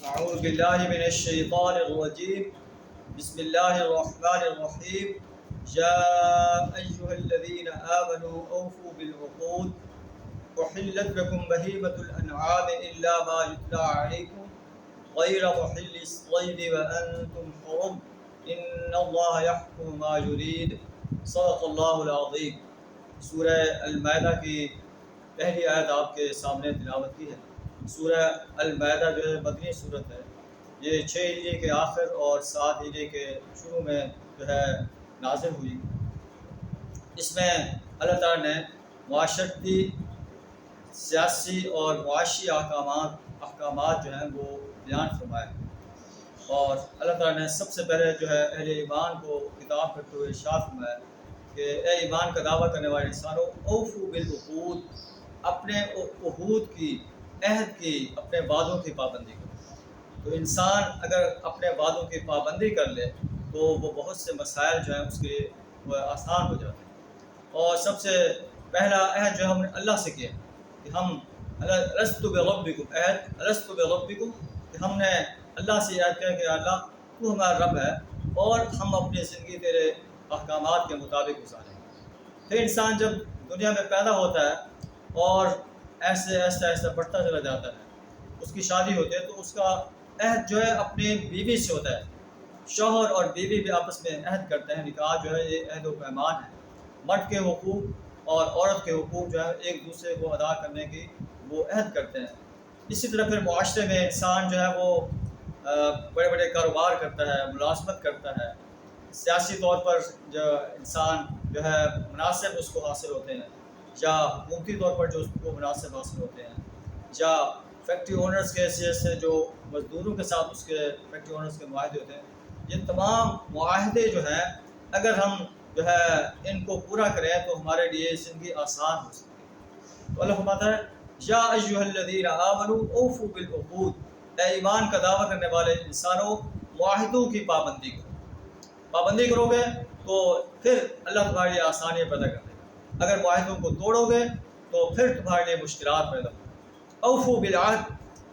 اعوذ باللہ من الشیطان الرجیم بسم اللہ الرحمن الرحیم یا ایہا الذین آمنوا اوفوا بالعقود احلت لکم بہیمۃ الانعام الا ما یتلی علیکم غیر محل الصید وانتم حرم ان اللہ یحکم ما یرید صدق اللہ العظیم۔ سورہ المائدہ کی پہلی آیت آپ کے سامنے تلاوت کی ہے۔ سورہ المائدہ جو ہے مدنی صورت ہے، یہ 6 ہجری کے آخر اور 7 ہجری کے شروع میں جو ہے نازل ہوئی۔ اس میں اللہ تعالیٰ نے معاشرتی، سیاسی اور معاشی احکامات جو ہیں وہ بیان فرمائے، اور اللہ تعالیٰ نے سب سے پہلے جو ہے اہل ایمان کو خطاب کرتے ہوئے ارشاد فرمایا کہ اے ایمان کا دعویٰ کرنے والے انسانوں، اوفوا بالعقود، اپنے عہود کی، عہد کی، اپنے وعدوں کی پابندی کرو۔ تو انسان اگر اپنے وعدوں کی پابندی کر لے تو وہ بہت سے مسائل جو ہیں اس کے وہ آسان ہو جاتے ہیں۔ اور سب سے پہلا عہد جو ہم نے اللہ سے کیا کہ ہم الست بربکم، عہد الست بربکم، کہ ہم نے اللہ سے عہد کیا کہ اللہ تو ہمارا رب ہے اور ہم اپنی زندگی تیرے احکامات کے مطابق گزاریں۔ پھر انسان جب دنیا میں پیدا ہوتا ہے اور ایسے ایسا بڑھتا چلا جاتا ہے، اس کی شادی ہوتی ہے تو اس کا عہد جو ہے اپنی بیوی سے ہوتا ہے۔ شوہر اور بیوی بھی آپس میں عہد کرتے ہیں، نکاح جو ہے یہ عہد و پیمان ہے۔ مرد کے حقوق اور عورت کے حقوق جو ہے ایک دوسرے کو ادا کرنے کی وہ عہد کرتے ہیں۔ اسی طرح پھر معاشرے میں انسان جو ہے وہ بڑے بڑے کاروبار کرتا ہے، ملازمت کرتا ہے، سیاسی طور پر جو انسان جو ہے مناصب اس کو حاصل ہوتے ہیں، یا حکومتی طور پر جو اس کو مناسب حاصل ہوتے ہیں، یا فیکٹری اونرز کے حیثیت سے جو مزدوروں کے ساتھ اس کے فیکٹری اونرز کے معاہدے ہوتے ہیں، یہ تمام معاہدے جو ہیں اگر ہم جو ہے ان کو پورا کریں تو ہمارے لیے زندگی آسان ہو سکتی ہے۔ تو اللہ فرماتا ہے یا ایھا الذین آمنوا اوفوا بالعقود، اے ایمان کا دعویٰ کرنے والے انسانوں، معاہدوں کی پابندی کرو گے تو پھر اللہ تمہارے لیے آسانیاں پیدا کر دے گا۔ اگر معاہدوں کو توڑو گے تو پھر تمہارے لیے مشکلات پیدا ہوں۔ اوفوا بالعہد،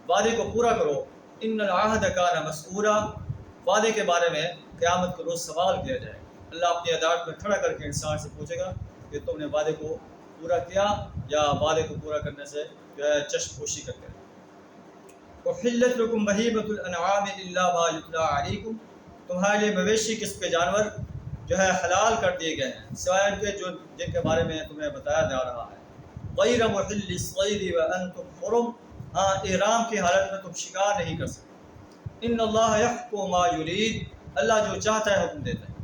وعدے کو پورا کرو، ان العہد کان مسئولا، وعدے کے بارے میں قیامت کے روز سوال کیا جائے گا۔ اللہ اپنی عدالت میں کھڑا کر کے انسان سے پوچھے گا کہ تم نے وعدے کو پورا کیا یا وعدے کو پورا کرنے سے جو ہے چشم پوشی کرتے ہیں۔ احلت لکم بہیمۃ الانعام الا ما یتلی علیکم، تمہارے لیے مویشی قسم کے جانور جو ہے حلال کر دیے گئے ہیں سوائے ان کے جن کے بارے میں تمہیں بتایا جا رہا ہے۔ غیر محل الصید وانتم حرم، ہاں احرام کی حالت میں تم شکار نہیں کر سکتے۔ ان اللہ یحکم ما یرید، اللہ جو چاہتا ہے حکم دیتا ہے۔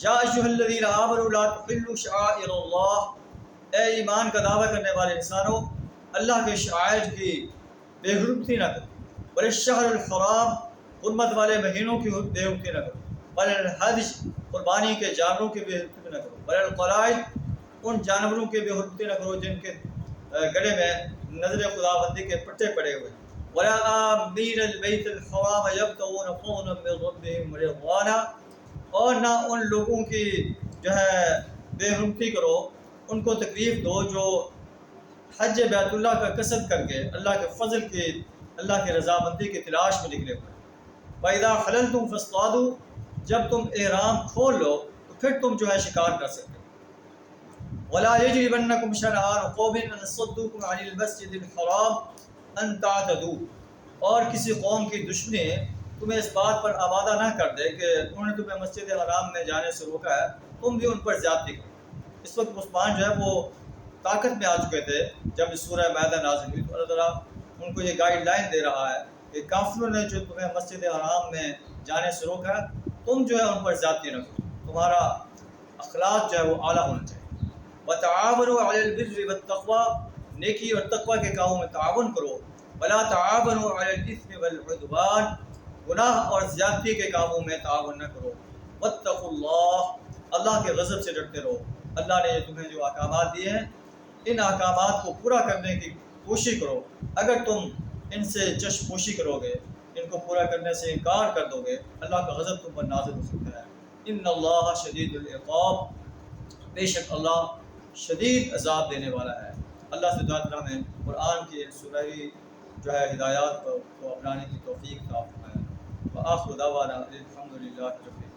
یا ایھا الذین آمنوا لا تحلوا شعائر اللہ، اے ایمان کا دعویٰ کرنے والے انسانوں، اللہ کے شعائر کی بے حرمتی نہ کرو، بل الشہر الحرام، حرمت والے مہینوں کی بے حرمتی نہ کرو، بل الحج، قربانی کے جانوروں کی بے حرمتی نہ کرو، بل القلائد، ان جانوروں کی بے حرمتی نہ کرو جن کے گلے میں نظر خداوندی کے پٹے پڑے ہوئے، ولا آمین البیت الحرام یبتغون فضلا من ربہم ورضوانا، اور نہ ان لوگوں کی جو ہے بے حرمتی کرو، ان کو تکلیف دو جو حج بیت اللہ کا قصد کر کے اللہ کے فضل کی، اللہ کی رضامندی کی تلاش میں نکلے ہوئے۔ وَإِذَا حَلَلْتُمْ فَاصْطَادُوا، جب تم احرام کھول لو تو پھر تم جو ہے شکار کر سکتے ہو۔ وَلَا يَجْرِمَنَّكُمْ شَنَآنُ قَوْمٍ أَن صَدُّوكُمْ عَنِ الْمَسْجِدِ الْحَرَامِ أَن تَعْتَدُوا، اور کسی قوم کی دشمنی تمہیں اس بات پر آمادہ نہ کر دے کہ انہوں نے تمہیں مسجد حرام میں جانے سے روکا ہے، تم بھی ان پر زیادتی کرو۔ اس وقت عثمان جو ہے وہ طاقت میں آ چکے تھے جب سورہ مائدہ نازل ہوئی، تو اللہ تعالیٰ ان کو یہ گائیڈ لائن دے رہا ہے کہ کافروں نے جو تمہیں مسجد حرام میں جانے سے روکا ہے، تم جو ہے ان پر زیادتی نہ کرو، تمہارا اخلاق جو ہے وہ اعلیٰ ہونا چاہیے۔ وَتَعَاوَنُوا عَلَى الْبِرِّ وَالتَّقْوَىٰ، نیکی اور تقوی کے کاموں میں تعاون کرو۔ وَلَا تَعَاوَنُوا عَلَى الْإِثْمِ وَالْعُدْوَانِ، گناہ اور زیادتی کے کاموں میں تعاون نہ کرو۔ وَاتَّقُوا اللَّهَ، اللہ کے غضب سے ڈرتے رہو۔ اللہ نے تمہیں جو احکامات دیے ہیں ان احکامات کو پورا کرنے کی کوشش کرو۔ اگر تم ان سے چشم پوشی کرو گے، ان کو پورا کرنے سے انکار کر دو گے، اللہ کا غضب تم پر نازل ہو سکتا ہے۔ ان اللہ شدید العقاب، بے شک اللہ شدید عذاب دینے والا ہے۔ اللہ سے دعا کرنا ہے قرآن کی سورہ جو ہے ہدایات کو اپنانے کی توفیق عطا فرمائے۔ وآخر دعوانا الحمد للہ رب العالمین۔